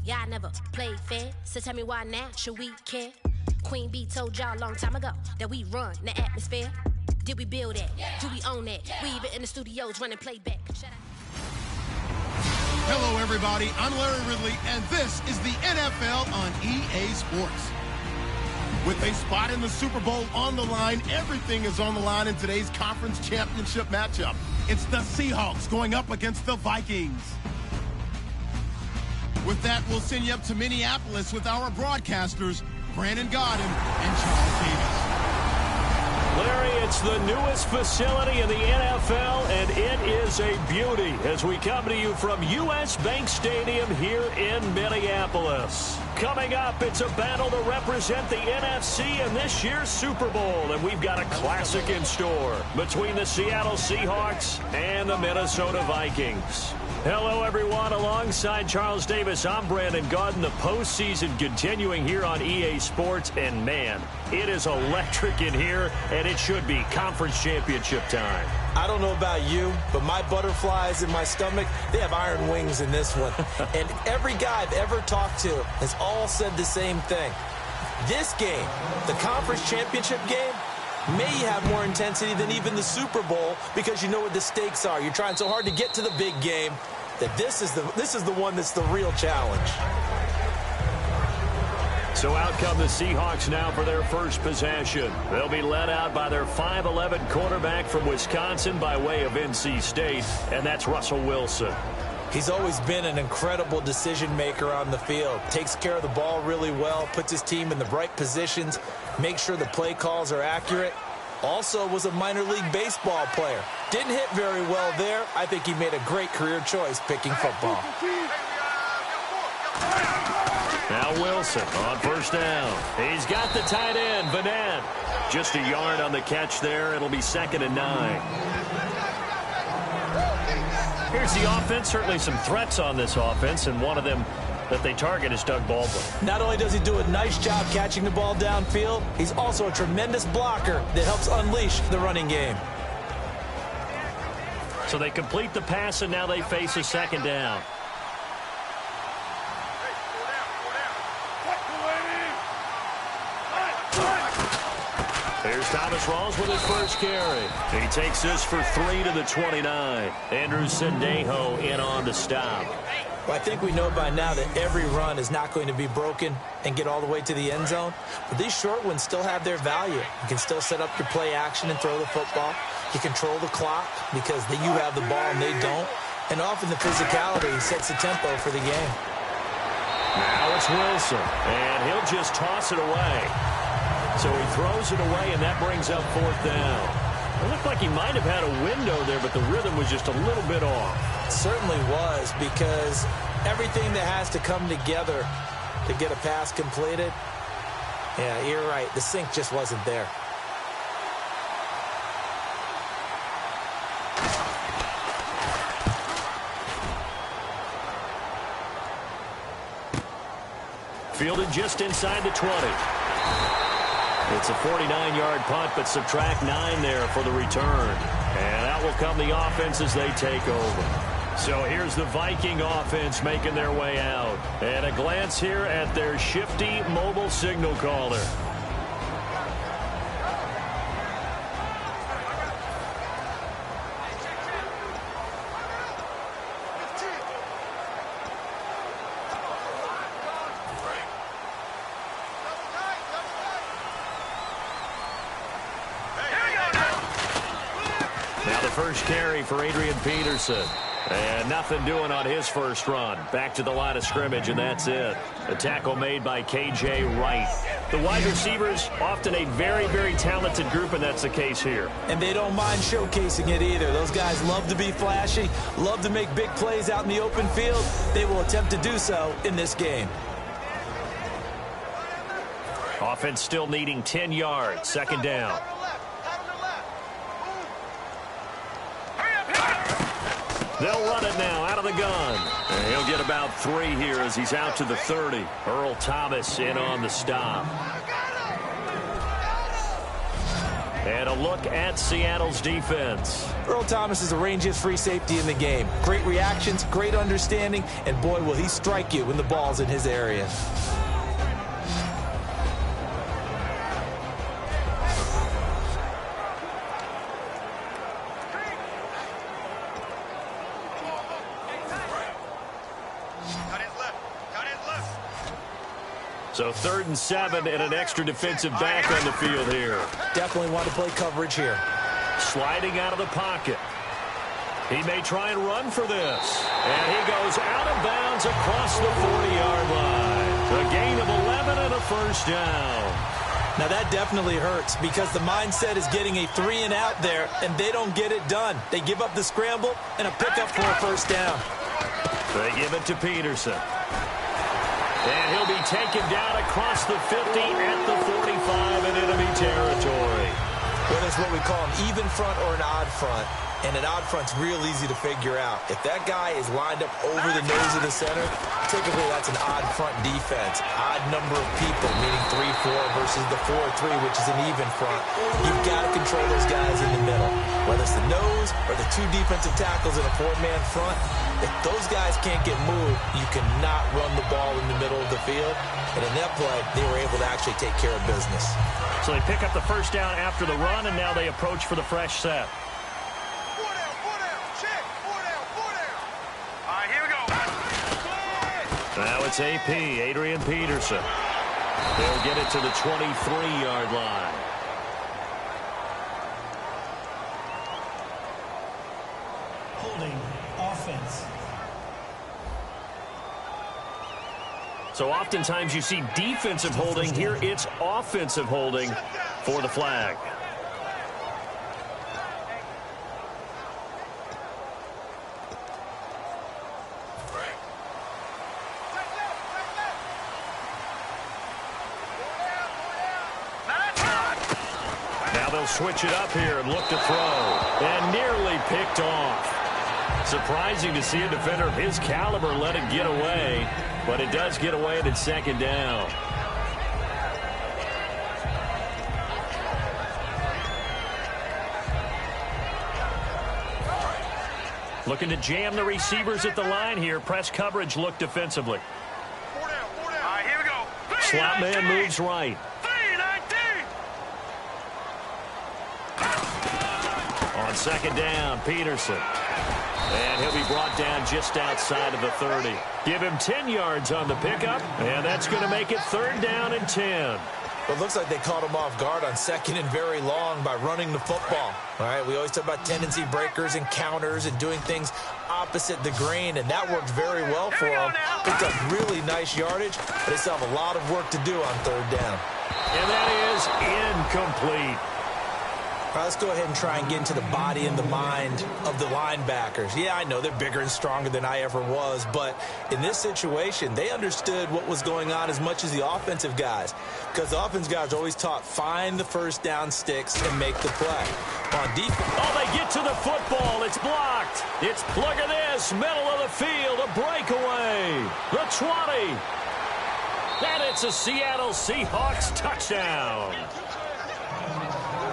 Yeah, I never played fair, so tell me why now should we care? Queen Bee told y'all a long time ago that we run the atmosphere. Did we build it? Do we own it? We even in the studios running playback. Hello, everybody. I'm Larry Ridley, and this is the NFL on EA Sports. With a spot in the Super Bowl on the line, everything is on the line in today's conference championship matchup. It's the Seahawks going up against the Vikings. With that, we'll send you up to Minneapolis with our broadcasters, Brandon Godden and Charles Davis. Larry, it's the newest facility in the NFL, and it is a beauty as we come to you from U.S. Bank Stadium here in Minneapolis. Coming up, it's a battle to represent the NFC in this year's Super Bowl, and we've got a classic in store between the Seattle Seahawks and the Minnesota Vikings. Hello, everyone. Alongside Charles Davis, I'm Brandon Godden. The postseason continuing here on EA Sports, and man, it is electric in here, and it should be conference championship time. I don't know about you, but my butterflies in my stomach, they have iron wings in this one. And every guy I've ever talked to has all said the same thing. This game, the conference championship game, may have more intensity than even the Super Bowl because you know what the stakes are. You're trying so hard to get to the big game that this is the one that's the real challenge. So out come the Seahawks now for their first possession. They'll be led out by their 5'11" quarterback from Wisconsin by way of NC State, and that's Russell Wilson. He's always been an incredible decision maker on the field. Takes care of the ball really well, puts his team in the right positions, makes sure the play calls are accurate. Also was a minor league baseball player. Didn't hit very well there. I think he made a great career choice picking football. Now Wilson on first down. He's got the tight end, Vanette. Just a yard on the catch there. It'll be 2nd and 9. Here's the offense. Certainly some threats on this offense, and one of them that they target is Doug Baldwin. Not only does he do a nice job catching the ball downfield, he's also a tremendous blocker that helps unleash the running game. So they complete the pass, and now they face a 2nd down. Here's Thomas Rawls with his first carry. He takes this for 3 to the 29. Andrew Sendejo in on to stop. Well, I think we know by now that every run is not going to be broken and get all the way to the end zone. But these short ones still have their value. You can still set up your play action and throw the football. You control the clock because then you have the ball and they don't. And often the physicality sets the tempo for the game. Now it's Wilson, and he'll just toss it away. So he throws it away, and that brings up 4th down. It looked like he might have had a window there, but the rhythm was just a little bit off. It certainly was, because everything that has to come together to get a pass completed, yeah, you're right. The sync just wasn't there. Fielded just inside the 20. It's a 49-yard punt, but subtract 9 there for the return. And out will come the offense as they take over. So here's the Viking offense making their way out. And a glance here at their shifty mobile signal caller. First carry for Adrian Peterson. And nothing doing on his first run. Back to the line of scrimmage, and that's it. A tackle made by K.J. Wright. The wide receivers, often a very, very talented group, and that's the case here. And they don't mind showcasing it either. Those guys love to be flashy, love to make big plays out in the open field. They will attempt to do so in this game. Offense still needing 10 yards. 2nd down. They'll run it now out of the gun. And he'll get about 3 here as he's out to the 30. Earl Thomas in on the stop. And a look at Seattle's defense. Earl Thomas is the rangiest free safety in the game. Great reactions, great understanding, and boy, will he strike you when the ball's in his area. So 3rd and 7 and an extra defensive back on the field here. Definitely want to play coverage here. Sliding out of the pocket. He may try and run for this. And he goes out of bounds across the 40-yard line. A gain of 11 and a first down. Now that definitely hurts because the mindset is getting a 3-and-out there, and they don't get it done. They give up the scramble and a pickup for a first down. They give it to Peterson. And he'll be taken down across the 50 at the 45 in enemy territory. Well, that's what we call an even front or an odd front. And an odd front's real easy to figure out. If that guy is lined up over the nose of the center, typically that's an odd front defense. Odd number of people, meaning 3-4 versus the 4-3, which is an even front. You've got to control those guys in the middle. Whether it's the nose or the 2 defensive tackles in a 4-man front, if those guys can't get moved, you cannot run the ball in the middle of the field. And in that play, they were able to actually take care of business. So they pick up the first down after the run, and now they approach for the fresh set. Now it's AP, Adrian Peterson. They'll get it to the 23-yard line. Holding offense. So oftentimes you see defensive holding. Here it's offensive holding for the flag. They'll switch it up here and look to throw. And nearly picked off. Surprising to see a defender of his caliber let it get away. But it does get away and it's 2nd down. Looking to jam the receivers at the line here. Press coverage, look defensively. 4 down. All right, here we go. Slot man moves right. On 2nd down, Peterson. And he'll be brought down just outside of the 30. Give him 10 yards on the pickup, and that's going to make it 3rd down and 10. Well, it looks like they caught him off guard on 2nd and very long by running the football. All right, we always talk about tendency breakers and counters and doing things opposite the grain, and that worked very well for him. Picked up really nice yardage, but they still have a lot of work to do on 3rd down. And that is incomplete. All right, let's go ahead and try and get into the body and the mind of the linebackers. Yeah, I know they're bigger and stronger than I ever was, but in this situation, they understood what was going on as much as the offensive guys, because the offensive guys are always taught, find the first down sticks and make the play. On defense, oh, they get to the football. It's blocked. It's, look at this, middle of the field, a breakaway. The 20. And it's a Seattle Seahawks touchdown.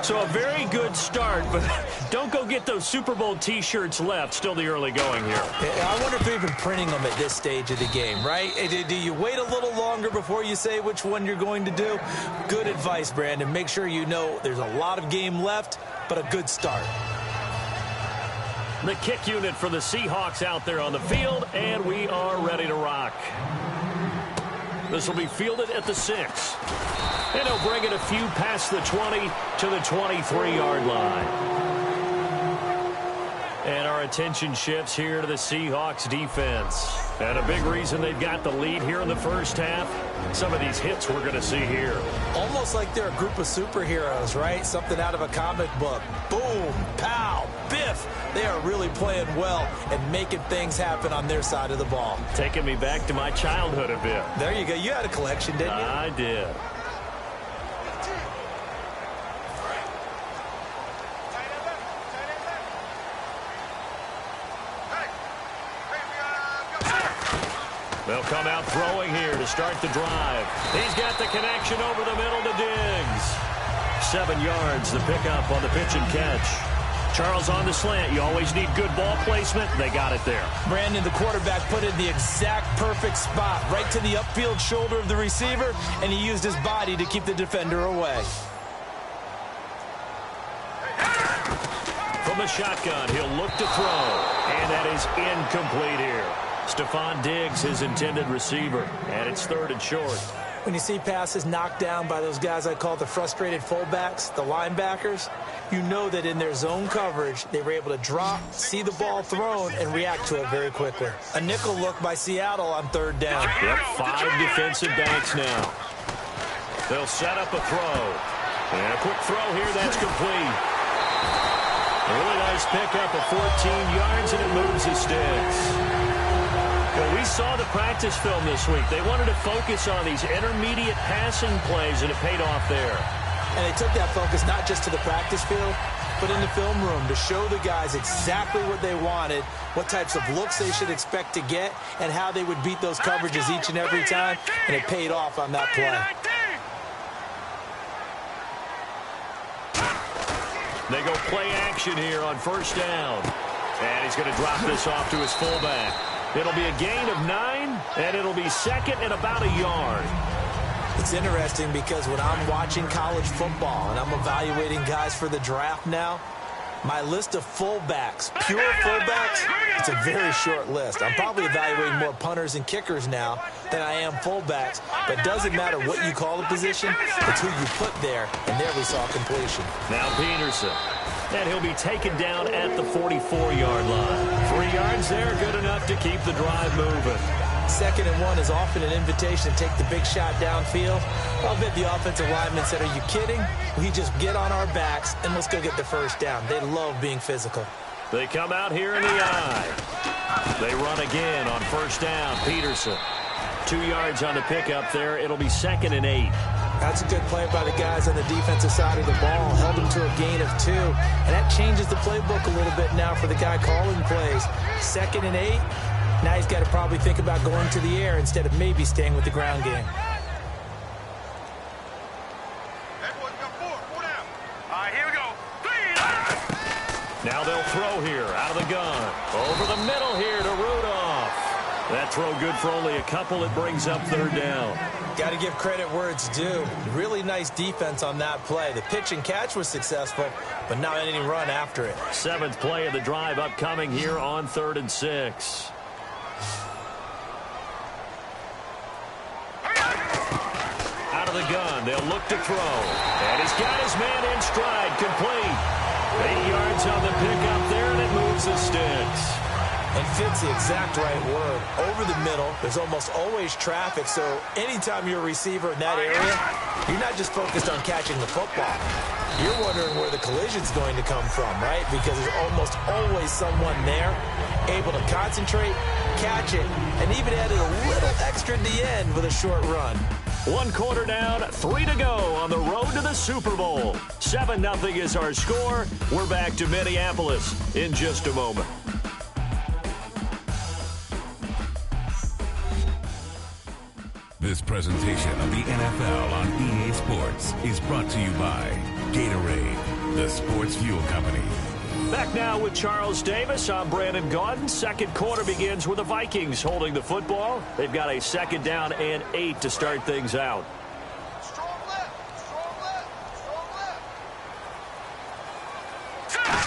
So a very good start, but don't go get those Super Bowl T-shirts left. Still the early going here. I wonder if they're even printing them at this stage of the game, right? Do you wait a little longer before you say which one you're going to do? Good advice, Brandon. Make sure you know there's a lot of game left, but a good start. The kick unit for the Seahawks out there on the field, and we are ready to rock. This will be fielded at the 6. And he'll bring it a few past the 20 to the 23-yard line. And our attention shifts here to the Seahawks defense. And a big reason they've got the lead here in the first half, some of these hits we're going to see here. Almost like they're a group of superheroes, right? Something out of a comic book. Boom, pow, biff. They are really playing well and making things happen on their side of the ball. Taking me back to my childhood a bit. There you go. You had a collection, didn't you? I did. They'll come out throwing here to start the drive. He's got the connection over the middle to Diggs. 7 yards, the pickup on the pitch and catch. Charles on the slant. You always need good ball placement. They got it there. Brandon, the quarterback, put it in the exact perfect spot, right to the upfield shoulder of the receiver, and he used his body to keep the defender away. From the shotgun, he'll look to throw, and that is incomplete here. Stephon Diggs, his intended receiver, and it's 3rd and short. When you see passes knocked down by those guys I call the frustrated fullbacks, the linebackers, you know that in their zone coverage, they were able to drop, see the ball thrown, and react to it very quickly. A nickel look by Seattle on 3rd down. Yep, 5 defensive backs now. They'll set up a throw. And a quick throw here, that's complete. A really nice pickup of 14 yards, and it moves the sticks. Well, we saw the practice film this week. They wanted to focus on these intermediate passing plays, and it paid off there. And they took that focus not just to the practice field, but in the film room to show the guys exactly what they wanted, what types of looks they should expect to get, and how they would beat those coverages each and every time, and it paid off on that play. They go play action here on 1st down. And he's going to drop this off to his fullback. It'll be a gain of 9, and it'll be 2nd and about a yard. It's interesting because when I'm watching college football and I'm evaluating guys for the draft now, my list of fullbacks, pure fullbacks, it's a very short list. I'm probably evaluating more punters and kickers now than I am fullbacks, but it doesn't matter what you call the position, it's who you put there, and there we saw completion. Now Peterson, and he'll be taken down at the 44-yard line. 3 yards there, good enough to keep the drive moving. 2nd and 1 is often an invitation to take the big shot downfield. I'll bet the offensive lineman said, are you kidding? We just get on our backs and let's go get the 1st down. They love being physical. They come out here in the eye. They run again on 1st down. Peterson, 2 yards on the pickup there. It'll be 2nd and 8. That's a good play by the guys on the defensive side of the ball. Held them to a gain of 2. And that changes the playbook a little bit now for the guy calling plays. 2nd and 8. Now he's got to probably think about going to the air instead of maybe staying with the ground game. Here we go. Now they'll throw here out of the gun. Over the middle here to Rudolph. That throw good for only a couple. It brings up 3rd down. Got to give credit where it's due. Really nice defense on that play. The pitch and catch was successful, but not any run after it. 7th play of the drive upcoming here on 3rd and 6. Out of the gun, they'll look to throw. And he's got his man in stride, complete. 8 yards on the pickup there, and it moves the sticks. And fits the exact right word. Over the middle, there's almost always traffic, so anytime you're a receiver in that area, you're not just focused on catching the football. You're wondering where the collision's going to come from, right? Because there's almost always someone there able to concentrate, catch it, and even added a little extra at the end with a short run. 1 quarter down, 3 to go on the road to the Super Bowl. 7-0 is our score. We're back to Minneapolis in just a moment. This presentation of the NFL on EA Sports is brought to you by Gatorade, the sports fuel company. Back now with Charles Davis. I'm Brandon Gaudin. 2nd quarter begins with the Vikings holding the football. They've got a 2nd down and 8 to start things out. Strong left. Strong left. Strong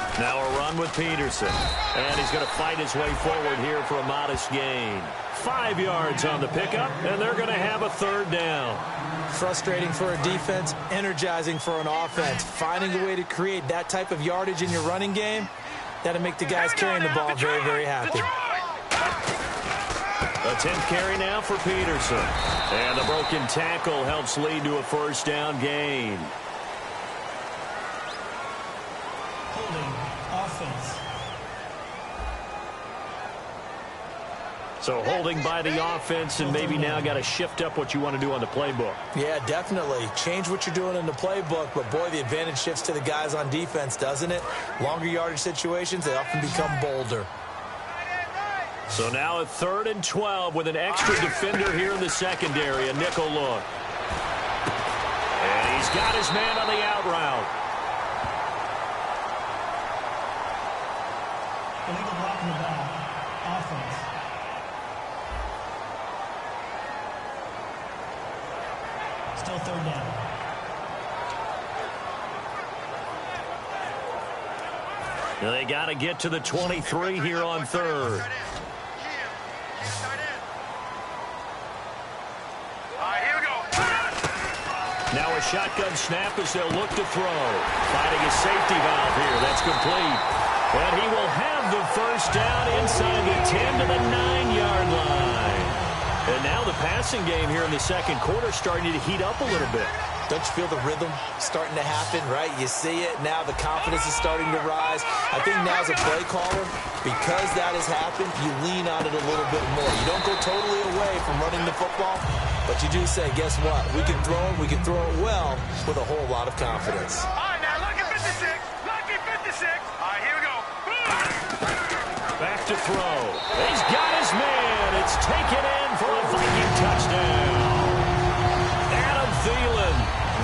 left. Now a run with Peterson. And he's going to fight his way forward here for a modest gain. 5 yards on the pickup, and they're going to have a 3rd down. Frustrating for a defense, energizing for an offense. Finding a way to create that type of yardage in your running game, that'll make the guys carrying the ball very, very happy. A 10th carry now for Peterson. And the broken tackle helps lead to a 1st down gain. Holding offense. So holding by the offense, and maybe now got to shift up what you want to do on the playbook. Yeah, definitely. Change what you're doing in the playbook, but boy, the advantage shifts to the guys on defense, doesn't it? Longer yardage situations, they often become bolder. So now a 3rd and 12 with an extra defender here in the secondary, a nickel look. And he's got his man on the out route. Illegal block in the back. Offense. Still third down. They got to get to the 23 here on third. Now a shotgun snap as they'll look to throw. Finding a safety valve here. That's complete. And he will have the first down inside the 10 to the 9-yard line. And now the passing game here in the second quarter starting to heat up a little bit. Don't you feel the rhythm starting to happen, right? You see it. Now the confidence is starting to rise. I think now as a play caller, because that has happened, you lean on it a little bit more. You don't go totally away from running the football, but you do say, guess what? We can throw it. We can throw it well with a whole lot of confidence. All right, now, lucky 56. Lucky 56. All right, here we go. Back to throw. He's got his man. It's taken in for a Viking touchdown. Adam Thielen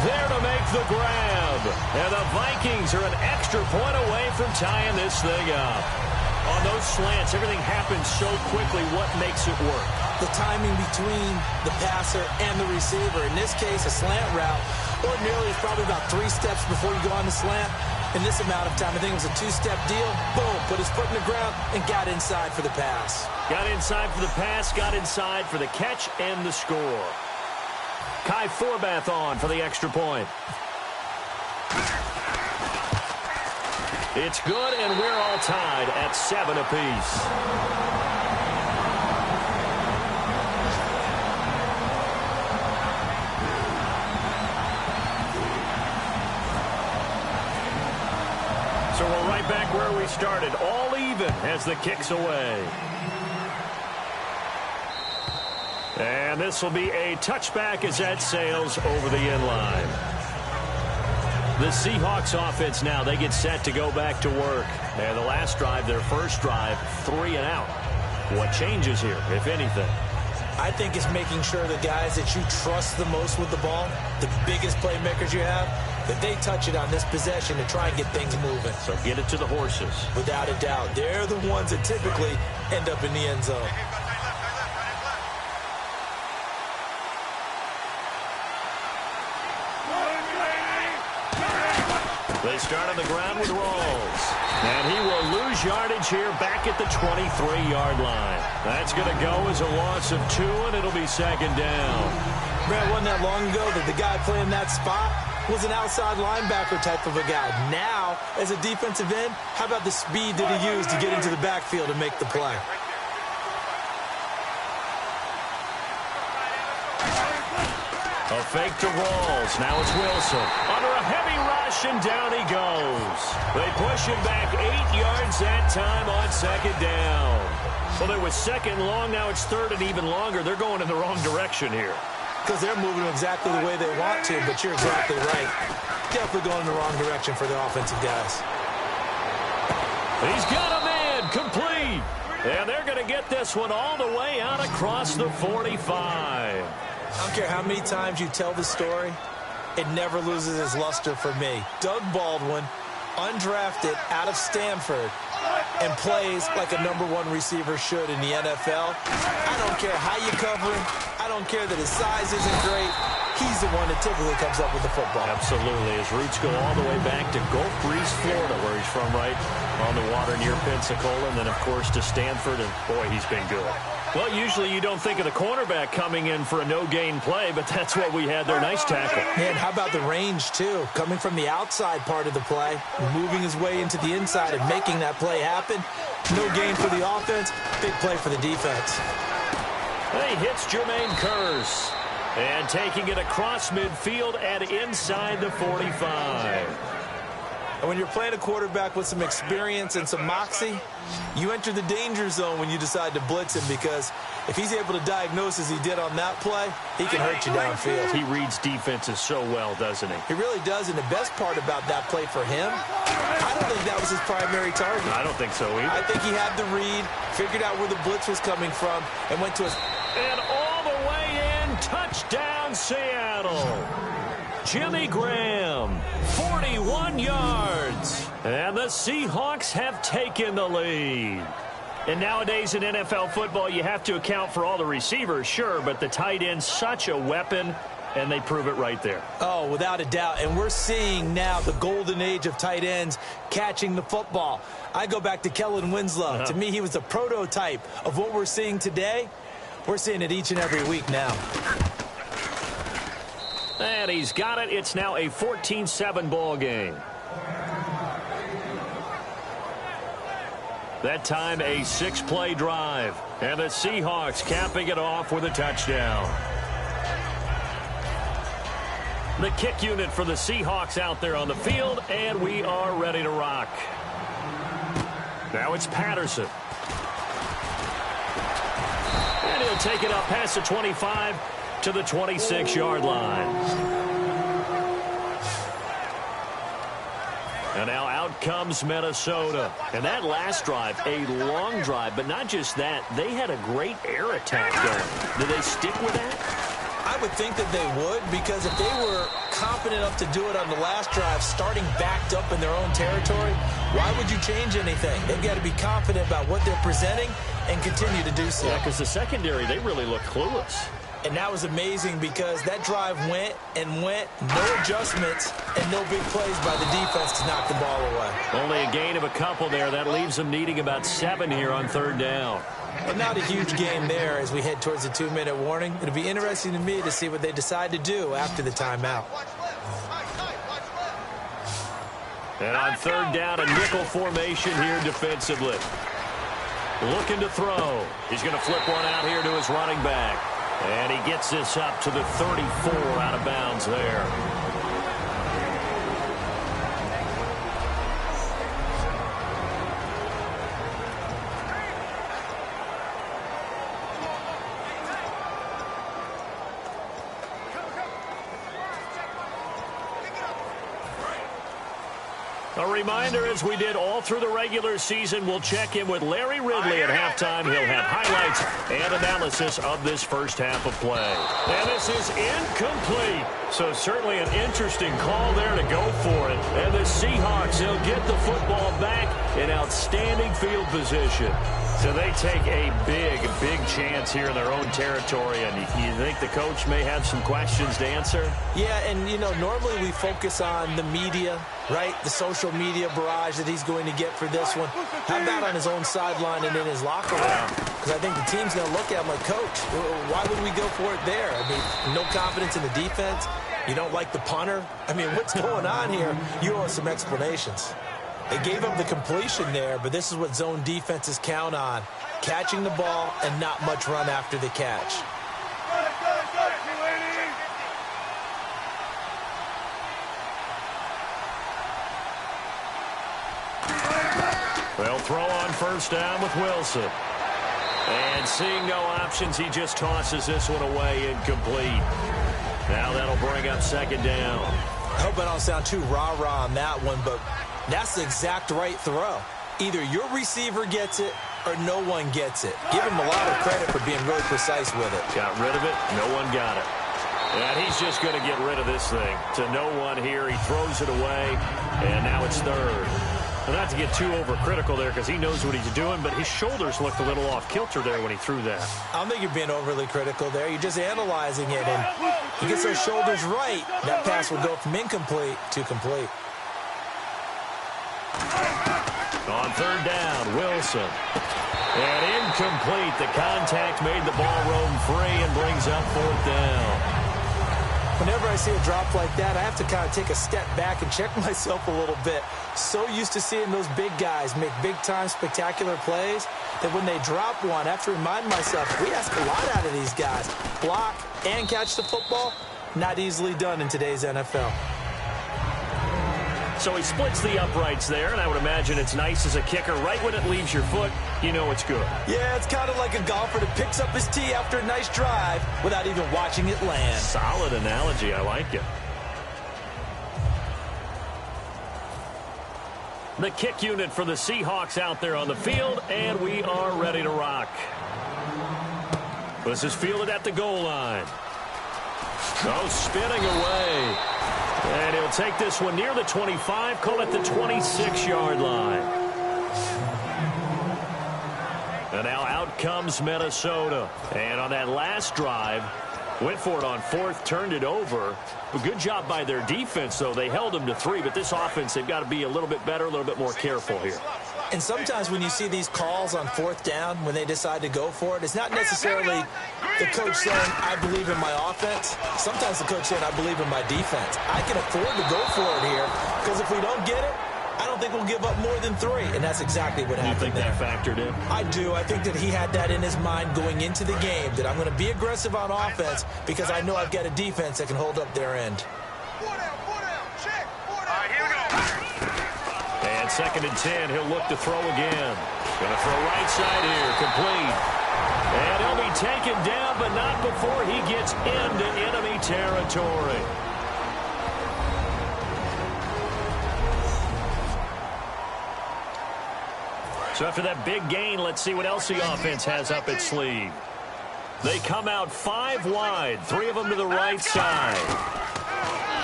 there to make the grab. And the Vikings are an extra point away from tying this thing up. On those slants, everything happens so quickly. What makes it work? The timing between the passer and the receiver. In this case, a slant route ordinarily is probably about 3 steps before you go on the slant. In this amount of time, I think it was a 2-step deal. Boom, put his foot in the ground and got inside for the pass. Got inside for the pass, got inside for the catch and the score. Kai Forbath on for the extra point. It's good, and we're all tied at 7 apiece. So we're right back where we started, all even as the kick's away. And this will be a touchback as that sails over the end line. The Seahawks offense now, they get set to go back to work. And the last drive, their first drive, 3 and out. What changes here, if anything? I think it's making sure the guys that you trust the most with the ball, the biggest playmakers you have, that they touch it on this possession to try and get things moving. So get it to the horses. Without a doubt. They're the ones that typically end up in the end zone. They start on the ground with Rawls. And he will lose yardage here back at the 23-yard line. That's going to go as a loss of 2, and it'll be second down. Man, wasn't that long ago that the guy playing that spot was an outside linebacker type of a guy. Now, as a defensive end, how about the speed that he used to get into the backfield and make the play? A fake to Rawls. Now it's Wilson. Under a heavy rush, and down he goes. They push him back 8 yards that time on second down. Well, it was second long. Now it's third and even longer. They're going in the wrong direction here. Because they're moving exactly the way they want to, but you're exactly right. Definitely going in the wrong direction for the offensive guys. He's got a man complete. And they're going to get this one all the way out across the 45. I don't care how many times you tell the story, it never loses its luster for me. Doug Baldwin, undrafted out of Stanford, and plays like a #1 receiver should in the NFL. I don't care how you cover him. I don't care that his size isn't great. He's the one that typically comes up with the football. Absolutely. His roots go all the way back to Gulf Breeze, Florida, where he's from, right on the water near Pensacola, and then, of course, to Stanford, and, boy, he's been good. Well, usually you don't think of the cornerback coming in for a no-gain play, but that's what we had there. Nice tackle. Man, how about the range, too? Coming from the outside part of the play, moving his way into the inside and making that play happen. No gain for the offense, big play for the defense. He hits Jermaine Kearse. And taking it across midfield and inside the 45. And when you're playing a quarterback with some experience and some moxie, you enter the danger zone when you decide to blitz him, because if he's able to diagnose as he did on that play, he can hurt you downfield. He reads defenses so well, doesn't he? He really does, and the best part about that play for him, I don't think that was his primary target. I don't think so either. I think he had the read, figured out where the blitz was coming from, and went to his... And all the way in, touchdown Seattle. Jimmy Graham, 41 yards. And the Seahawks have taken the lead. And nowadays in NFL football, you have to account for all the receivers, sure, but the tight end's such a weapon, and they prove it right there. Oh, without a doubt. And we're seeing now the golden age of tight ends catching the football. I go back to Kellen Winslow. To me, he was the prototype of what we're seeing today. We're seeing it each and every week now. And he's got it. It's now a 14-7 ball game. That time a 6-play drive. And the Seahawks capping it off with a touchdown. The kick unit for the Seahawks out there on the field, and we are ready to rock. Now it's Patterson. And he'll take it up past the 25 to the 26-yard line. And now out comes Minnesota. And that last drive, a long drive, but not just that. They had a great air attack going. Do they stick with that? I would think that they would, because if they were confident enough to do it on the last drive, starting backed up in their own territory, why would you change anything? They've got to be confident about what they're presenting and continue to do so. Yeah, because the secondary, they really look clueless. And that was amazing because that drive went and went, no adjustments, and no big plays by the defense to knock the ball away. Only a gain of a couple there. That leaves them needing about 7 here on third down. And not a huge game there as we head towards the 2-minute warning. It'll be interesting to me to see what they decide to do after the timeout. And on third down, a nickel formation here defensively. Looking to throw. He's going to flip one out here to his running back. And he gets this up to the 34 out of bounds there. A reminder, as we did all through the regular season, we'll check in with Larry Ridley at halftime. He'll have highlights and analysis of this first half of play. And this is incomplete. So certainly an interesting call there to go for it. And the Seahawks, they'll get the football back in outstanding field position. So they take a big chance here in their own territory. And you think the coach may have some questions to answer? Yeah, and, you know, normally we focus on the media, right? The social media barrage that he's going to get for this one. How about on his own sideline and in his locker room? Because I think the team's going to look at him like, Coach, why would we go for it there? I mean, no confidence in the defense. You don't like the punter? I mean, what's going on here? You owe us some explanations. They gave up the completion there, but this is what zone defenses count on. Catching the ball and not much run after the catch. They'll throw on first down with Wilson. And seeing no options, he just tosses this one away incomplete. Now that'll bring up second down. I hope I don't sound too rah-rah on that one, but that's the exact right throw. Either your receiver gets it or no one gets it. Give him a lot of credit for being really precise with it. Got rid of it. No one got it. And he's just going to get rid of this thing. To no one here. He throws it away. And now it's third. And not to get too overcritical there because he knows what he's doing, but his shoulders looked a little off kilter there when he threw that. I don't think you're being overly critical there. You're just analyzing it. And he gets those shoulders right. That pass will go from incomplete to complete. On third down, Wilson. And incomplete. The contact made the ball roam free and brings up fourth down. Whenever I see a drop like that, I have to kind of take a step back and check myself a little bit. So used to seeing those big guys make big-time spectacular plays that when they drop one, I have to remind myself, we ask a lot out of these guys. Block and catch the football, not easily done in today's NFL. So he splits the uprights there, and I would imagine it's nice as a kicker. Right when it leaves your foot, you know it's good. Yeah, it's kind of like a golfer that picks up his tee after a nice drive without even watching it land. Solid analogy. I like it. The kick unit for the Seahawks out there on the field, and we are ready to rock. This is fielded at the goal line. Oh, spinning away. And he'll take this one near the 25, call it the 26-yard line. And now out comes Minnesota. And on that last drive, went for it on fourth, turned it over. A good job by their defense, though. They held them to 3, but this offense, they've got to be a little bit better, a little bit more careful here. And sometimes when you see these calls on fourth down, when they decide to go for it, it's not necessarily the coach saying, I believe in my offense. Sometimes the coach saying, I believe in my defense. I can afford to go for it here, because if we don't get it, I don't think we'll give up more than 3, and that's exactly what happened. You think there. that factored in? I do. I think that he had that in his mind going into the game, that I'm going to be aggressive on offense because I know I've got a defense that can hold up their end. And 2nd and 10, he'll look to throw again. Going to throw right side here, complete. And he'll be taken down, but not before he gets into enemy territory. So after that big gain, let's see what else the offense has up its sleeve. They come out 5 wide, 3 of them to the right side.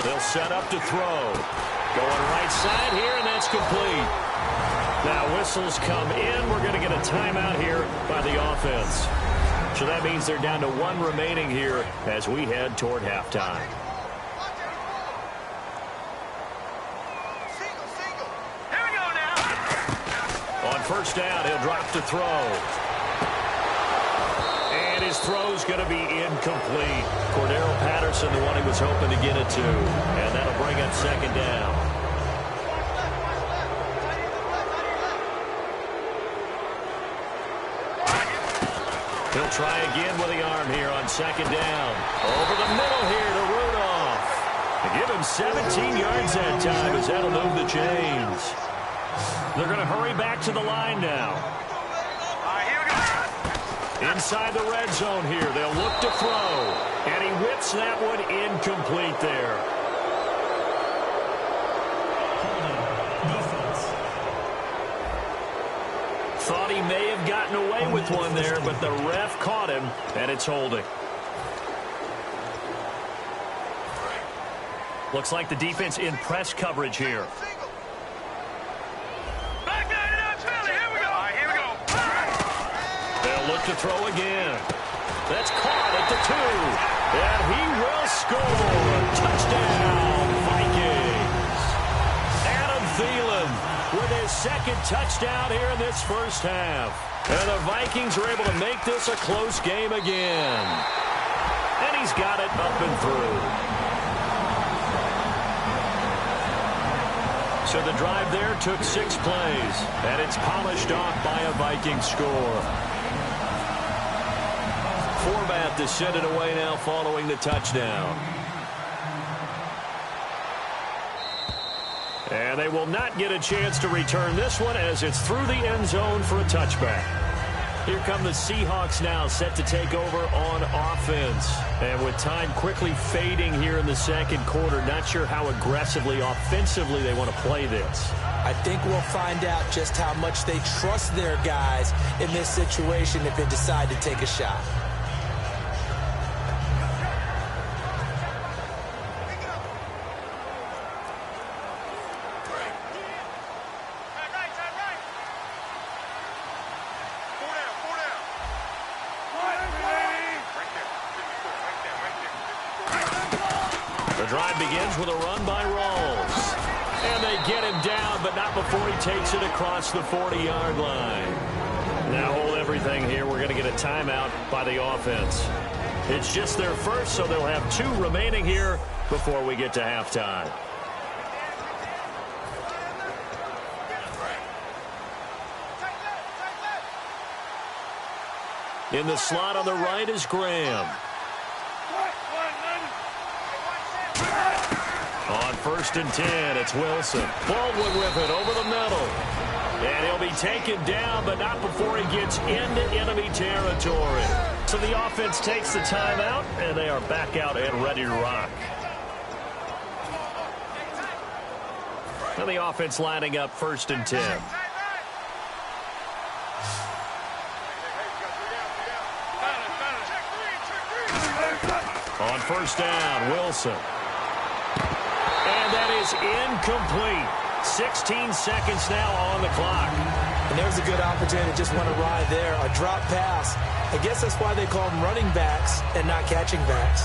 They'll set up to throw. Going right side here, and that's complete. Now whistles come in. We're going to get a timeout here by the offense. So that means they're down to 1 remaining here as we head toward halftime. First down, he'll drop to throw. And his throw's going to be incomplete. Cordero Patterson, the one he was hoping to get it to. And that'll bring up 2nd down. He'll try again with the arm here on 2nd down. Over the middle here to Rudolph. To give him 17 yards that time as that'll move the chains. They're going to hurry back to the line now. Inside the red zone here. They'll look to throw. And he whips that one incomplete there. Thought he may have gotten away with one there, but the ref caught him, and it's holding. Looks like the defense in press coverage here. Look to throw again. That's caught at the 2. And he will score. Touchdown, Vikings. Adam Thielen with his 2nd touchdown here in this first half. And the Vikings are able to make this a close game again. And he's got it up and through. So the drive there took 6 plays. And it's polished off by a Viking score. Format to send it away now following the touchdown. And they will not get a chance to return this one as it's through the end zone for a touchback. Here come the Seahawks now set to take over on offense. And with time quickly fading here in the 2nd quarter, not sure how aggressively, offensively they want to play this. I think we'll find out just how much they trust their guys in this situation if they decide to take a shot. Drive begins with a run by Rawls. And they get him down, but not before he takes it across the 40-yard line. Now hold everything here. We're going to get a timeout by the offense. It's just their first, so they'll have 2 remaining here before we get to halftime. In the slot on the right is Graham. On 1st and 10, it's Wilson. Baldwin with it over the middle. And he'll be taken down, but not before he gets into enemy territory. So the offense takes the timeout, and they are back out and ready to rock. And the offense lining up 1st and 10. On 1st down, Wilson. And And that is incomplete. 16 seconds now on the clock. And there's a good opportunity to just want to ride there. A drop pass. I guess that's why they call them running backs and not catching backs.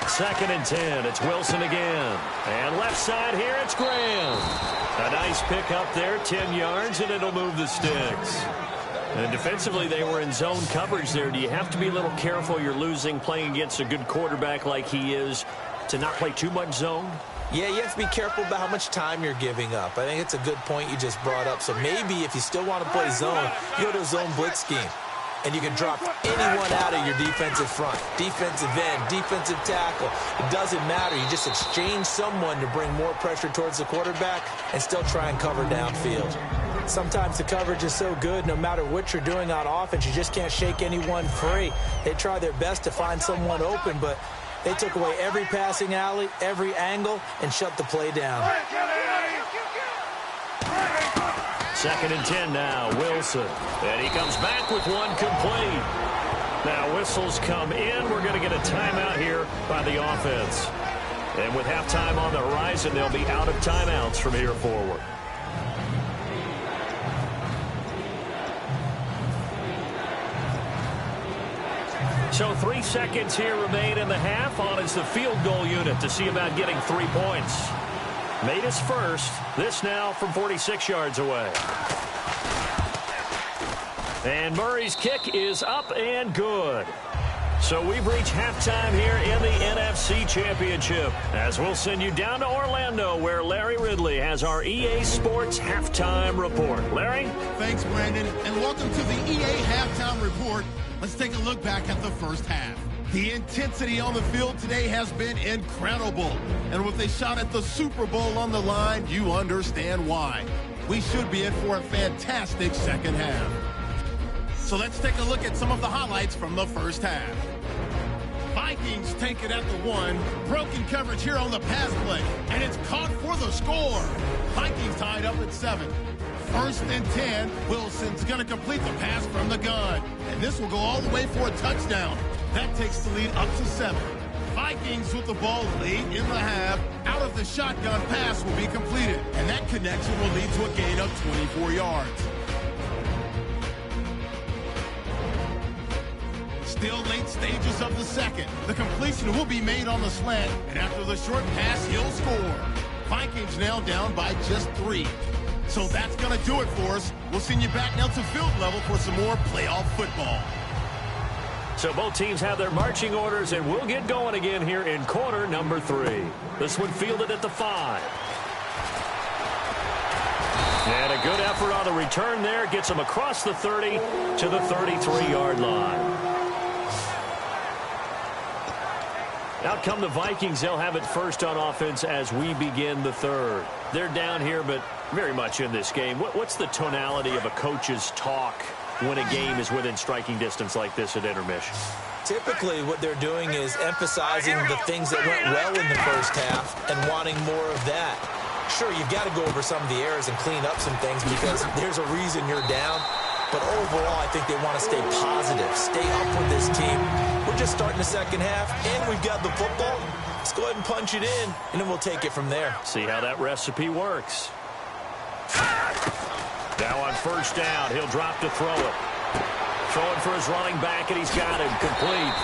Second and 10. It's Wilson again. And left side here, it's Graham. A nice pick up there, 10 yards, and it'll move the sticks. And defensively, they were in zone coverage there. Do you have to be a little careful? You're losing playing against a good quarterback like he is to not play too much zone? Yeah, you have to be careful about how much time you're giving up. I think it's a good point you just brought up. So maybe if you still want to play zone, you go to a zone blitz scheme. And you can drop anyone out of your defensive front. Defensive end, defensive tackle. It doesn't matter. You just exchange someone to bring more pressure towards the quarterback and still try and cover downfield. Sometimes the coverage is so good, no matter what you're doing on offense, you just can't shake anyone free. They try their best to find someone open, but they took away every passing alley, every angle, and shut the play down. Second and 10 now, Wilson. And he comes back with one complete. Now whistles come in. We're going to get a timeout here by the offense. And with halftime on the horizon, they'll be out of timeouts from here forward. So 3 seconds here remain in the half. On is the field goal unit to see about getting 3 points. Made his first. This now from 46 yards away. And Murray's kick is up and good. So we've reached halftime here in the NFC Championship, as we'll send you down to Orlando, where Larry Ridley has our EA Sports Halftime Report. Larry? Thanks, Brandon, and welcome to the EA Halftime Report. Let's take a look back at the first half. The intensity on the field today has been incredible. And with a shot at the Super Bowl on the line, you understand why. We should be in for a fantastic second half. So let's take a look at some of the highlights from the first half. Vikings take it at the 1. Broken coverage here on the pass play. And it's caught for the score. Vikings tied up at 7. First and 10. Wilson's going to complete the pass from the gun. And this will go all the way for a touchdown. That takes the lead up to 7. Vikings with the ball late in the half. Out of the shotgun pass will be completed. And that connection will lead to a gain of 24 yards. Still late stages of the second. The completion will be made on the slant. And after the short pass, he'll score. Vikings now down by just 3. So that's going to do it for us. We'll send you back now to field level for some more playoff football. So both teams have their marching orders, and we'll get going again here in quarter number 3. This one fielded at the 5. And a good effort on the return there. Gets him across the 30 to the 33-yard line. Out come the Vikings. They'll have it first on offense as we begin the third. They're down here, but very much in this game. What's the tonality of a coach's talk when a game is within striking distance like this at intermission? Typically, what they're doing is emphasizing the things that went well in the first half and wanting more of that. Sure, you've got to go over some of the errors and clean up some things because there's a reason you're down. But overall, I think they want to stay positive, stay up with this team. We're just starting the second half, and we've got the football. Let's go ahead and punch it in, and then we'll take it from there. See how that recipe works. Now on first down, he'll drop to throw it. Throwing for his running back, and he's got him complete.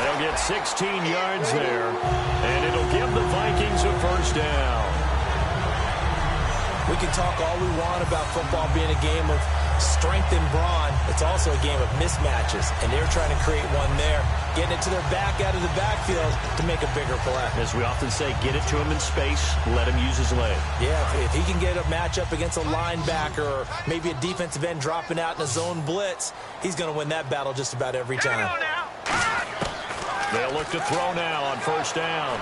They'll get 16 yards there, and it'll give the Vikings a first down. We can talk all we want about football being a game of strength and brawn. It's also a game of mismatches, and they're trying to create one there, getting it to their back out of the backfield to make a bigger play. As we often say, get it to him in space, let him use his leg. Yeah, if he can get a matchup against a linebacker or maybe a defensive end dropping out in a zone blitz, he's going to win that battle just about every time. They'll look to throw now on first down.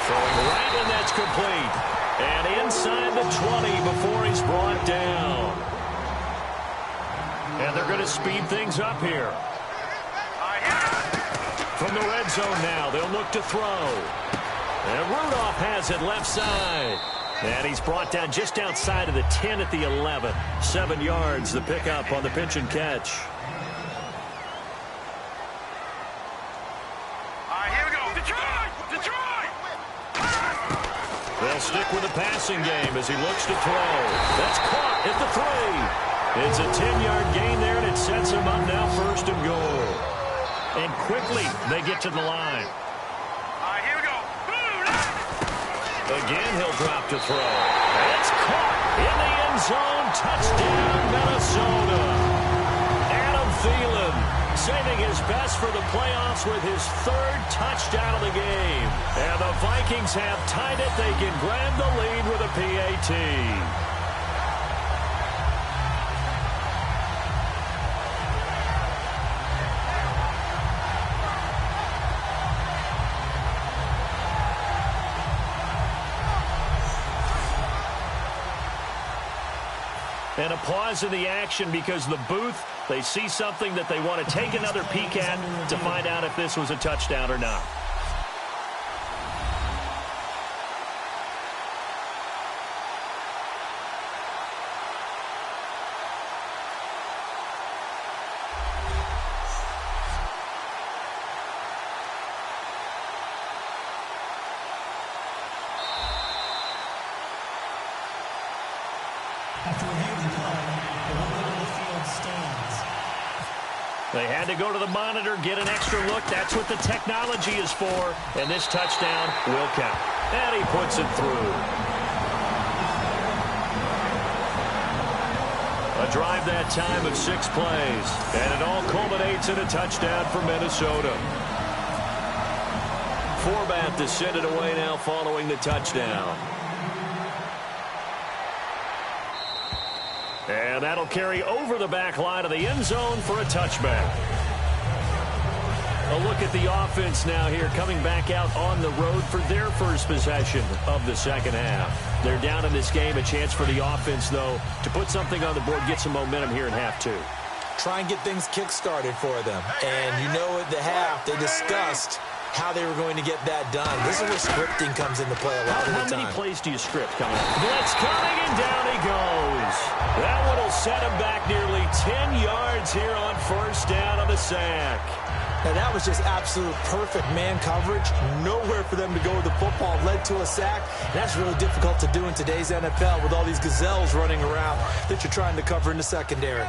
Throwing right, and that's complete. And inside the 20 before he's brought down. And they're going to speed things up here. From the red zone now, they'll look to throw. And Rudolph has it left side. And he's brought down just outside of the 10 at the 11. 7 yards, the pickup on the pitch and catch. All right, here we go. Detroit! Detroit! They'll stick with the passing game as he looks to throw. That's caught at the 3. It's a 10-yard gain there, and it sets him up now 1st and goal. And quickly, they get to the line. All right, here we go. Again, he'll drop to throw. It's caught in the end zone. Touchdown, Minnesota. Adam Thielen saving his best for the playoffs with his 3rd touchdown of the game. And the Vikings have tied it. They can grab the lead with a PAT. And a pause in the action because the booth, they see something that they want to take another peek at to find out if this was a touchdown or not. After reviewing the play, the woman on the field stands. They had to go to the monitor, get an extra look. That's what the technology is for. And this touchdown will count. And he puts it through. A drive that time of 6 plays. And it all culminates in a touchdown for Minnesota. Forbath to send it away now following the touchdown. And that'll carry over the back line of the end zone for a touchback. A look at the offense now here, coming back out on the road for their first possession of the second half. They're down in this game. A chance for the offense, though, to put something on the board, get some momentum here in half 2. Try and get things kick-started for them. And you know at the half, they discussed how they were going to get that done. This is where scripting comes into play a lot of the time. How many plays do you script coming up? Blitz coming, and down he goes. That one will set him back nearly 10 yards here on 1st down on the sack. And that was just absolute perfect man coverage. Nowhere for them to go with the football. Led to a sack. And that's really difficult to do in today's NFL with all these gazelles running around that you're trying to cover in the secondary.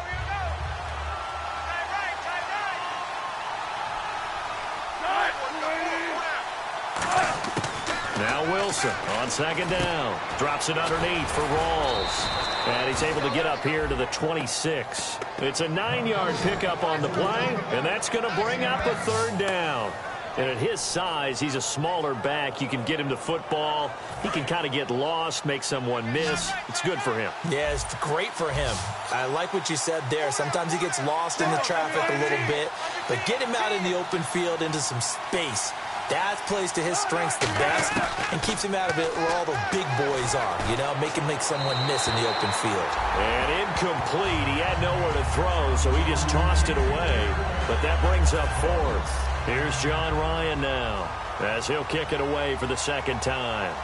Now Wilson on 2nd down. Drops it underneath for Rawls. And he's able to get up here to the 26. It's a 9-yard pickup on the play, and that's going to bring up a 3rd down. And at his size, he's a smaller back. You can get him the football. He can kind of get lost, make someone miss. It's good for him. Yeah, it's great for him. I like what you said there. Sometimes he gets lost in the traffic a little bit, but get him out in the open field into some space. That plays to his strengths the best and keeps him out of it where all the big boys are, you know, make someone miss in the open field. And incomplete. He had nowhere to throw, so he just tossed it away. But that brings up 4th. Here's John Ryan now as he'll kick it away for the 2nd time.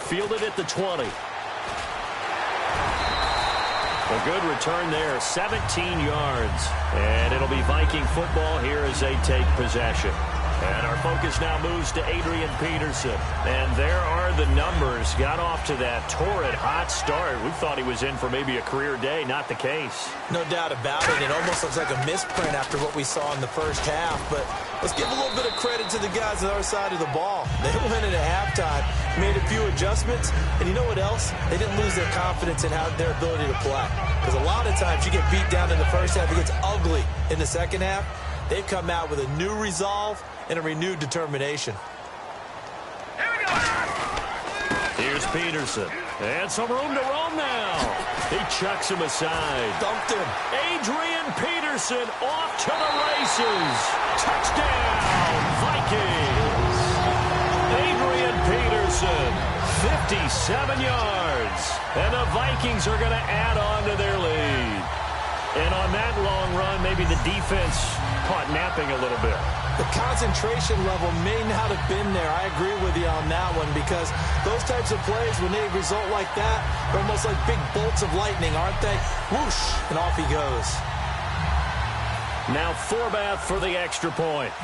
Fielded at the 20. A good return there, 17 yards. And it'll be Viking football here as they take possession. And our focus now moves to Adrian Peterson. And there are the numbers. Got off to that torrid hot start. We thought he was in for maybe a career day. Not the case. No doubt about it. It almost looks like a misprint after what we saw in the first half. But let's give a little bit of credit to the guys on the other side of the ball. They went in at halftime, made a few adjustments. And you know what else? They didn't lose their confidence in their ability to play. Because a lot of times you get beat down in the first half. It gets ugly in the second half. They've come out with a new resolve and a renewed determination. Here we go. Here's Peterson. And some room to roam now. He chucks him aside. Dumped him. Adrian Peterson off to the races. Touchdown, Vikings. Adrian Peterson 57 yards. And the Vikings are going to add on to their lead. And on that long run, maybe the defense caught napping a little bit. The concentration level may not have been there. I agree with you on that one, because those types of plays, when they result like that, they're almost like big bolts of lightning, aren't they? Whoosh, and off he goes. Now Forbath for the extra point.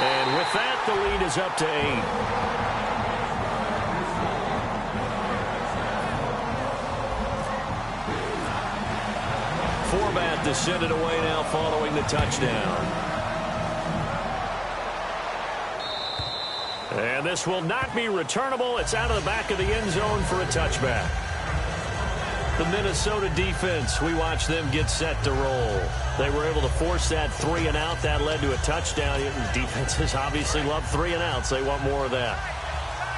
And with that, the lead is up to 8. Forbath to send it away now following the touchdown. And this will not be returnable. It's out of the back of the end zone for a touchback. The Minnesota defense, we watched them get set to roll. They were able to force that 3 and out. That led to a touchdown. Defenses obviously love 3 and outs. They want more of that.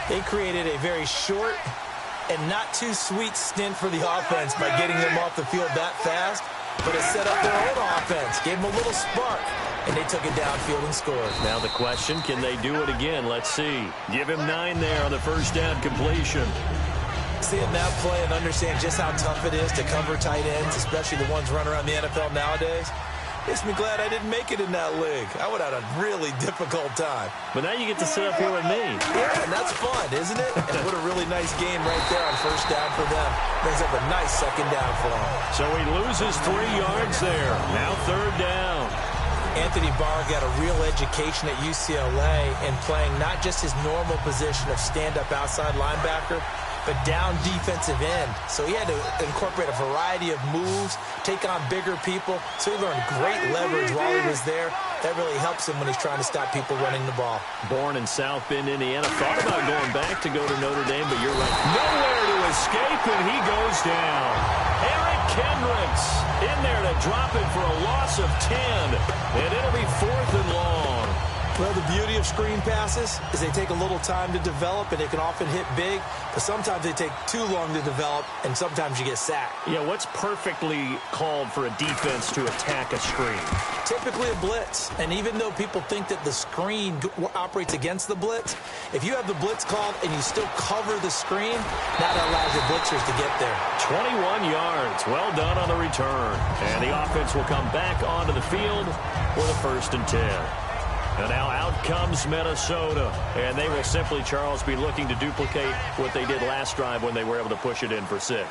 They created a very short and not too sweet stint for the offense by getting them off the field that fast. But it set up their own offense, gave them a little spark, and they took it downfield and scored. Now the question, can they do it again? Let's see. Give him 9 there on the first down completion. Seeing that play and understand just how tough it is to cover tight ends, especially the ones running around the NFL nowadays, makes me glad I didn't make it in that league. I would have had a really difficult time. But now you get to sit up here with me. Yeah, and that's fun, isn't it? And what a really nice gain right there on first down for them. Brings up a nice second down for them. So he loses 3 yards there. Now third down. Anthony Barr got a real education at UCLA in playing not just his normal position of stand-up outside linebacker, but down defensive end. So he had to incorporate a variety of moves, take on bigger people. So he learned great leverage while he was there. That really helps him when he's trying to stop people running the ball. Born in South Bend, Indiana. Thought about going back to go to Notre Dame, but you're right. Nowhere to escape, and he goes down. Eric Kendricks in there to drop it for a loss of 10. And it'll be 4th and long. Well, the beauty of screen passes is they take a little time to develop, and they can often hit big, but sometimes they take too long to develop, and sometimes you get sacked. Yeah, what's perfectly called for a defense to attack a screen? Typically a blitz, and even though people think that the screen operates against the blitz, if you have the blitz called and you still cover the screen, that allows your blitzers to get there. 21 yards. Well done on the return. And the offense will come back onto the field with a 1st and 10. And now out comes Minnesota. And they will simply, Charles, be looking to duplicate what they did last drive when they were able to push it in for 6.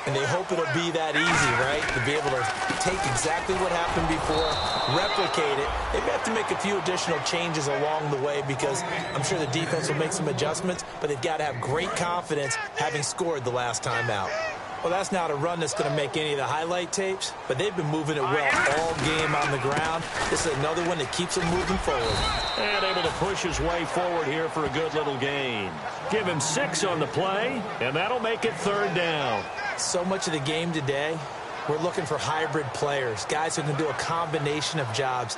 And they hope it'll be that easy, right? To be able to take exactly what happened before, replicate it. They may have to make a few additional changes along the way, because I'm sure the defense will make some adjustments, but they've got to have great confidence having scored the last time out. Well, that's not a run that's going to make any of the highlight tapes, but they've been moving it well all game on the ground. This is another one that keeps them moving forward. And able to push his way forward here for a good little gain. Give him 6 on the play, and that'll make it 3rd down. So much of the game today, we're looking for hybrid players, guys who can do a combination of jobs.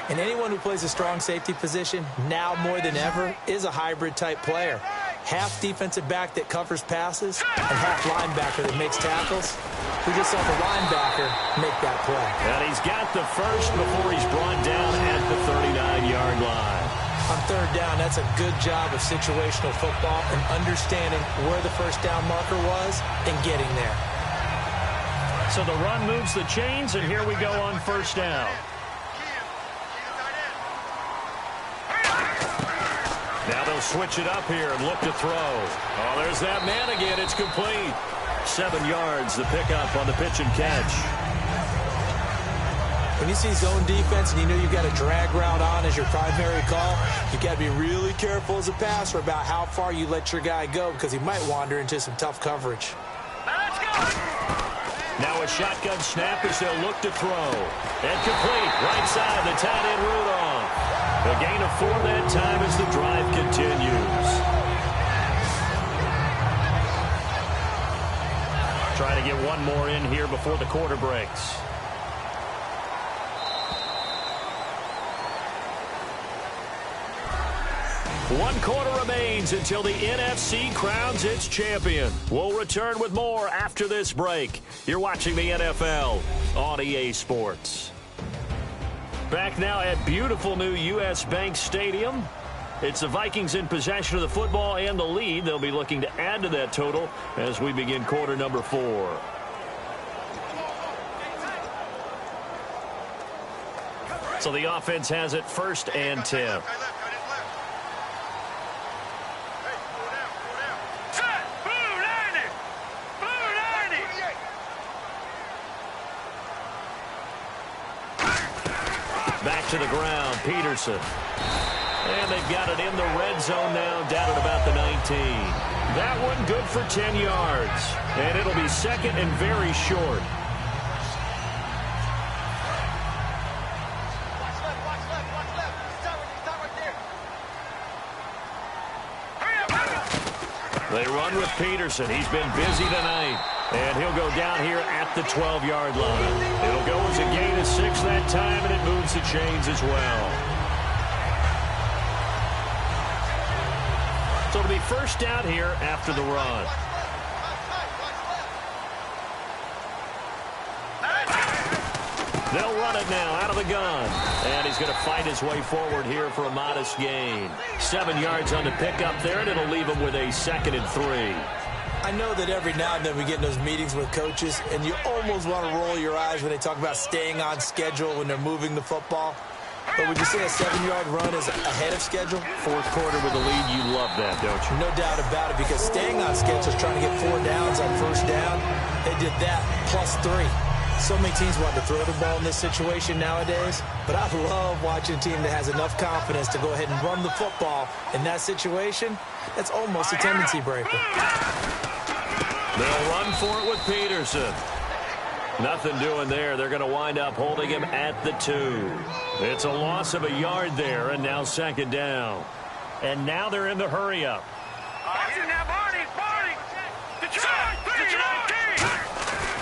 And anyone who plays a strong safety position, now more than ever, is a hybrid type player. Half defensive back that covers passes, and half linebacker that makes tackles. We just saw the linebacker make that play. And he's got the first before he's brought down at the 39-yard line. On 3rd down, that's a good job of situational football and understanding where the first down marker was and getting there. So the run moves the chains, and here we go on 1st down. Now they'll switch it up here and look to throw. Oh, there's that man again. It's complete. 7 yards, the pickup on the pitch and catch. When you see zone defense and you know you've got a drag route on as your primary call, you've got to be really careful as a passer about how far you let your guy go, because he might wander into some tough coverage. Let's go! Now a shotgun snap as they'll look to throw. And complete. Right side, the tight end Rudolph. A gain of 4 that time as the drive continues. Trying to get one more in here before the quarter breaks. One quarter remains until the NFC crowns its champion. We'll return with more after this break. You're watching the NFL on EA Sports. Back now at beautiful new U.S. Bank Stadium. It's the Vikings in possession of the football and the lead. They'll be looking to add to that total as we begin quarter number 4. So the offense has it 1st and 10. Back to the ground, Peterson. And they've got it in the red zone now, down at about the 19. That one good for 10 yards. And it'll be 2nd and very short. They run with Peterson. He's been busy tonight. And he'll go down here at the 12-yard line. It'll go as a gain of 6 that time, and it moves the chains as well. So it'll be 1st down here after the run. They'll run it now out of the gun. And he's going to fight his way forward here for a modest gain. 7 yards on the pickup there, and it'll leave him with a 2nd and 3. I know that every now and then we get in those meetings with coaches, and you almost want to roll your eyes when they talk about staying on schedule when they're moving the football. But would you say a 7-yard run is ahead of schedule? 4th quarter with the lead, you love that, don't you? No doubt about it, because staying on schedule is trying to get 4 downs on 1st down. They did that plus 3. So many teams want to throw the ball in this situation nowadays, but I love watching a team that has enough confidence to go ahead and run the football in that situation. That's almost a tendency breaker. They'll run for it with Peterson. Nothing doing there. They're going to wind up holding him at the 2. It's a loss of a yard there, and now 2nd down. And now they're in the hurry-up.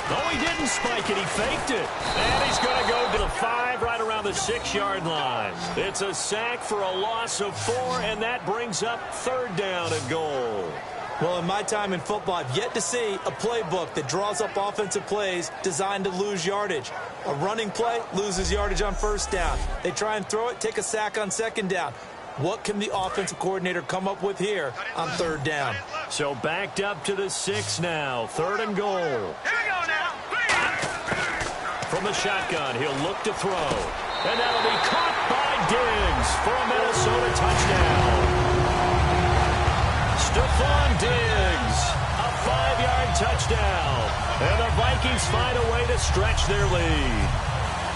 Oh, he didn't spike it. He faked it. And he's going to go to the 5 right around the 6-yard line. It's a sack for a loss of 4, and that brings up 3rd down and goal. Well, in my time in football, I've yet to see a playbook that draws up offensive plays designed to lose yardage. A running play loses yardage on 1st down. They try and throw it, take a sack on 2nd down. What can the offensive coordinator come up with here on 3rd down? So backed up to the 6 now. 3rd and goal. Here we go now. From the shotgun, he'll look to throw. And that'll be caught by Diggs for a Minnesota touchdown. Stephon Diggs, a 5-yard touchdown. And the Vikings find a way to stretch their lead.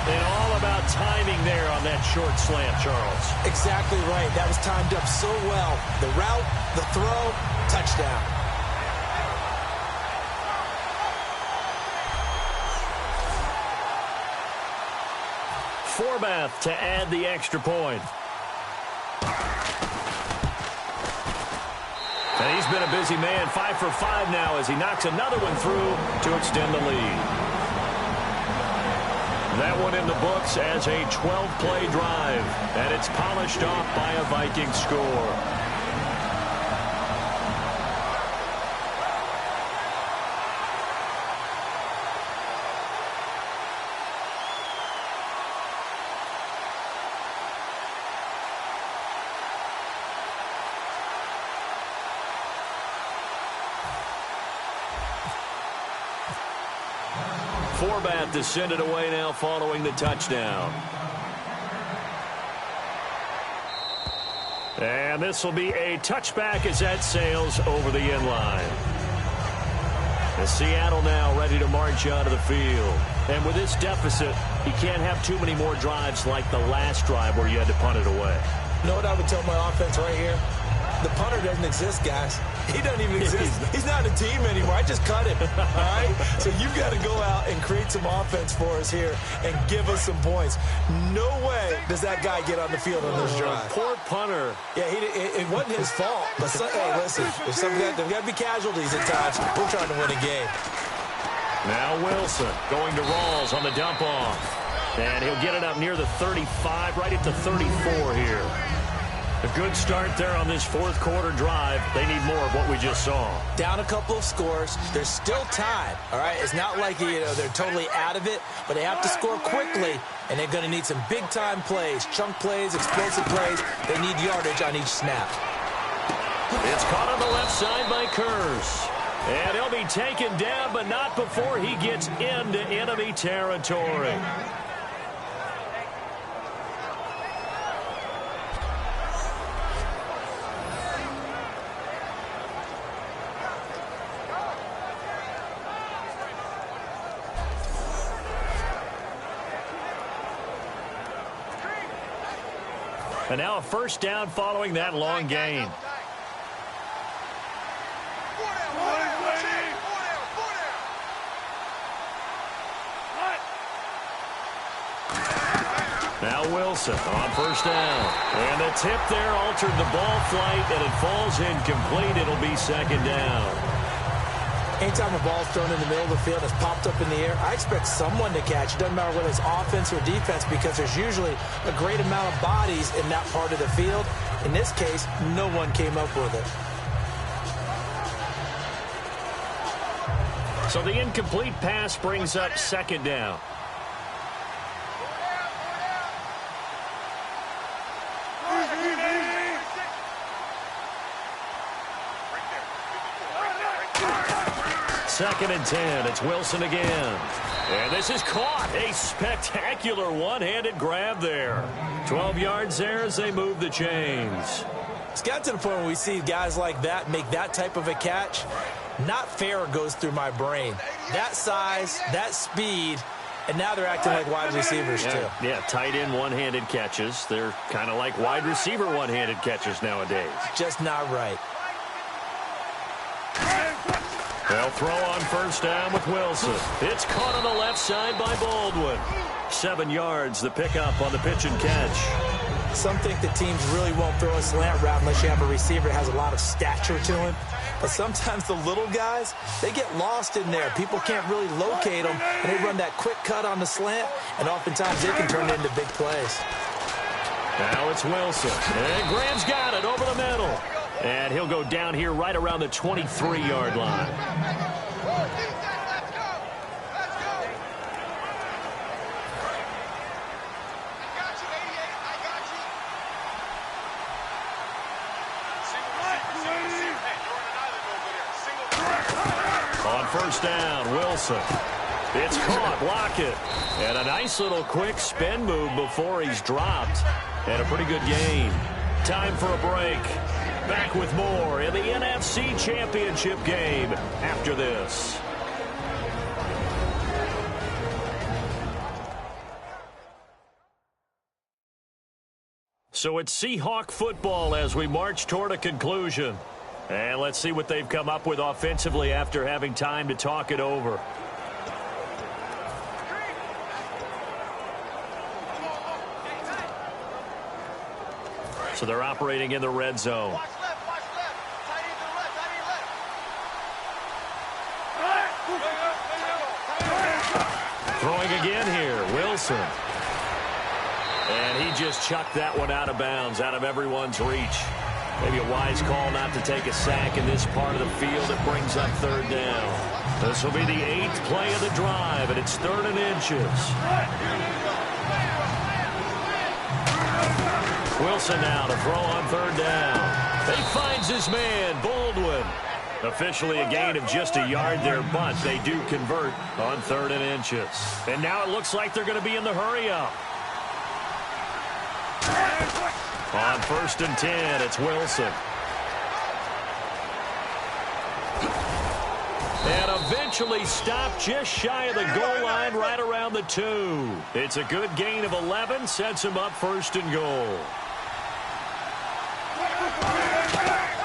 And all about timing there on that short slant, Charles. Exactly right. That was timed up so well. The route, the throw, touchdown. Forbath to add the extra point. And he's been a busy man, 5 for 5 now as he knocks another one through to extend the lead. That one in the books as a 12-play drive, and it's polished off by a Viking score. Forbath to send it away now following the touchdown. And this will be a touchback as that sails over the end line. And Seattle now ready to march out of the field. And with this deficit, you can't have too many more drives like the last drive where you had to punt it away. You know what I would tell my offense right here? The punter doesn't exist, guys. He doesn't even exist. He's not a team anymore. I just cut him, all right? So you've got to go out and create some offense for us here and give us some points. No way does that guy get on the field on this drive. Poor punter. Yeah, it wasn't his fault. But hey, listen, there's got to be casualties at times. We're trying to win a game. Now Wilson going to Rawls on the dump off. And he'll get it up near the 35, right at the 34 here. A good start there on this fourth quarter drive. They need more of what we just saw. Down a couple of scores. There's still time, all right? It's not like, they're totally out of it, but they have to score quickly, and they're going to need some big-time plays, chunk plays, explosive plays. They need yardage on each snap. It's caught on the left side by Kurz. And he'll be taken down, but not before he gets into enemy territory. And now a first down following that long gain. Now Wilson on first down. And the tip there altered the ball flight, and it falls incomplete. It'll be second down. Anytime a ball's thrown in the middle of the field, it's popped up in the air, I expect someone to catch. It doesn't matter whether it's offense or defense, because there's usually a great amount of bodies in that part of the field. In this case, no one came up with it. So the incomplete pass brings up second down. Second and 10. It's Wilson again. And this is caught. A spectacular one-handed grab there. 12 yards there as they move the chains. It's got to the point where we see guys like that make that type of a catch. Not fair goes through my brain. That size, that speed, and now they're acting like wide receivers too. Yeah, tight end one-handed catches. They're kind of like wide receiver one-handed catches nowadays. Just not right. They'll throw on first down with Wilson. It's caught on the left side by Baldwin. 7 yards, the pickup on the pitch and catch. Some think the teams really won't throw a slant route unless you have a receiver that has a lot of stature to him. But sometimes the little guys, they get lost in there. People can't really locate them, and they run that quick cut on the slant, and oftentimes they can turn it into big plays. Now it's Wilson. And Graham's got it over the middle. And he'll go down here right around the 23-yard line. On first down, Wilson. It's caught, Lockett. And a nice little quick spin move before he's dropped. And a pretty good gain. Time for a break. Back with more in the NFC Championship game after this. So it's Seahawk football as we march toward a conclusion. And let's see what they've come up with offensively after having time to talk it over. So they're operating in the red zone. Throwing again here, Wilson. And he just chucked that one out of bounds, out of everyone's reach. Maybe a wise call not to take a sack in this part of the field. It brings up third down. This will be the 8th play of the drive, and it's 3rd and inches. Wilson now to throw on third down. He finds his man, Baldwin. Officially a gain of just a yard there, but they do convert on 3rd and inches. And now it looks like they're going to be in the hurry-up. On 1st and 10, it's Wilson. And eventually stopped just shy of the goal line right around the 2. It's a good gain of 11, sets him up 1st and goal.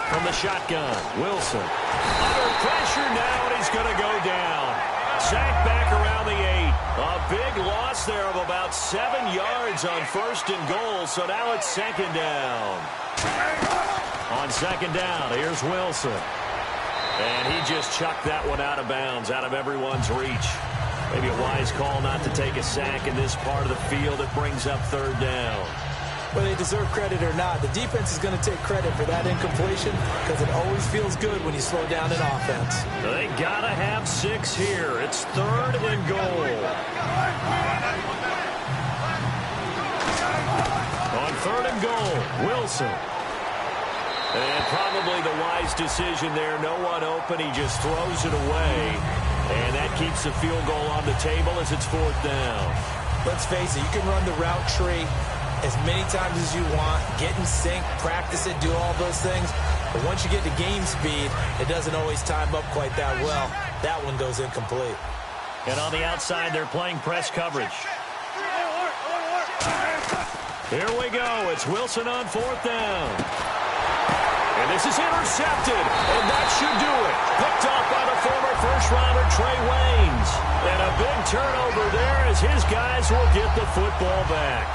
From the shotgun, Wilson. Under pressure now, and he's going to go down. Sacked back around the 8. A big loss there of about 7 yards on 1st and goal, so now it's 2nd down. On 2nd down, here's Wilson. And he just chucked that one out of bounds, out of everyone's reach. Maybe a wise call not to take a sack in this part of the field. It brings up 3rd down. Whether they deserve credit or not, the defense is going to take credit for that incompletion because it always feels good when you slow down an offense. They got to have 6 here. It's 3rd and goal. On 3rd and goal, Wilson. And probably the wise decision there. No one open. He just throws it away. And that keeps the field goal on the table as it's 4th down. Let's face it, you can run the route tree as many times as you want, get in sync, practice it, do all those things. But once you get to game speed, it doesn't always time up quite that well. That one goes incomplete. And on the outside, they're playing press coverage. Here we go. It's Wilson on 4th down. And this is intercepted, and that should do it. Picked off by the former first-rounder Trey Waynes. And a big turnover there as his guys will get the football back.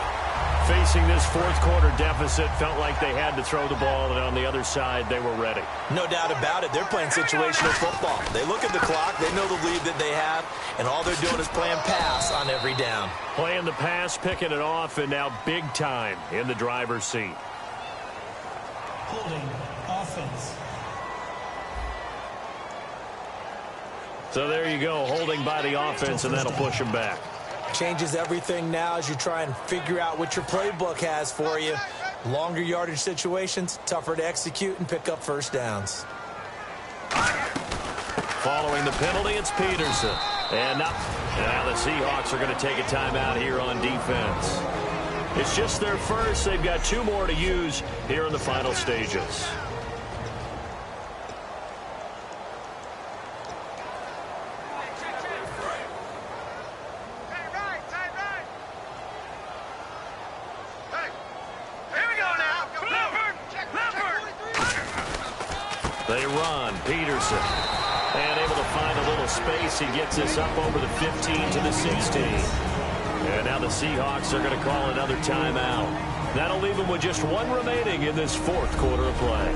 Facing this 4th quarter deficit, felt like they had to throw the ball, and on the other side, they were ready. No doubt about it. They're playing situational football. They look at the clock. They know the lead that they have, and all they're doing is playing pass on every down. Playing the pass, picking it off, and now big time in the driver's seat. Holding offense. So there you go, holding by the offense, and that'll push them back. Changes everything now as you try and figure out what your playbook has for you. Longer yardage situations, tougher to execute and pick up first downs. Following the penalty, it's Peterson. And now the Seahawks are going to take a timeout here on defense. It's just their first. They've got 2 more to use here in the final stages. They run. Peterson. And able to find a little space. He gets this up over the 15 to the 16. And now the Seahawks are going to call another timeout. That'll leave them with just 1 remaining in this 4th quarter of play.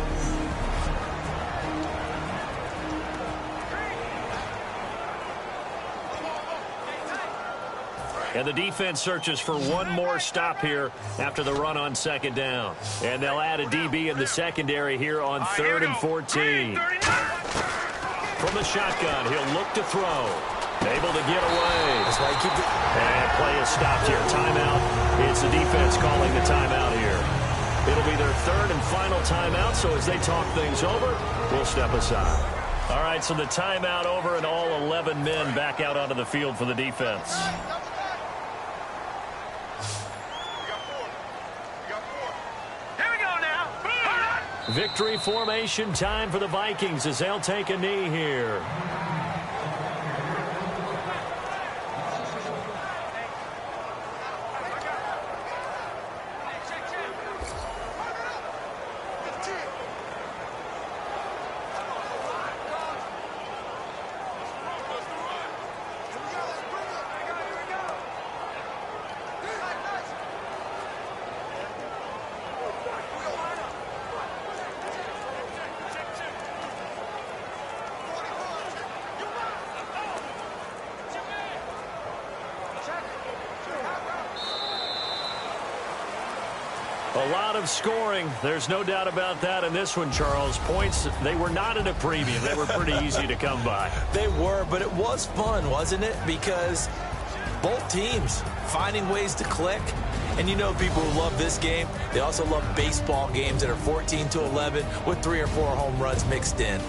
And the defense searches for 1 more stop here after the run on 2nd down. And they'll add a DB in the secondary here on 3rd and 14. From the shotgun, he'll look to throw. Able to get away. That's why you keep it. And play is stopped here. Timeout. It's the defense calling the timeout here. It'll be their 3rd and final timeout, so as they talk things over, we'll step aside. All right, so the timeout over and all 11 men back out onto the field for the defense. Victory formation time for the Vikings as they'll take a knee here. A lot of scoring. There's no doubt about that in this one, Charles. Points, they were not at a premium. They were pretty easy to come by. They were, but it was fun, wasn't it? Because both teams finding ways to click. And you know people who love this game, they also love baseball games that are 14-11 with 3 or 4 home runs mixed in.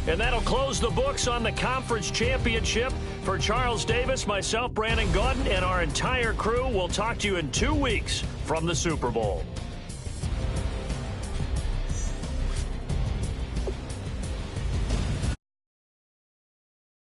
And that'll close the books on the conference championship. For Charles Davis, myself, Brandon Gaudin, and our entire crew, we'll talk to you in 2 weeks from the Super Bowl.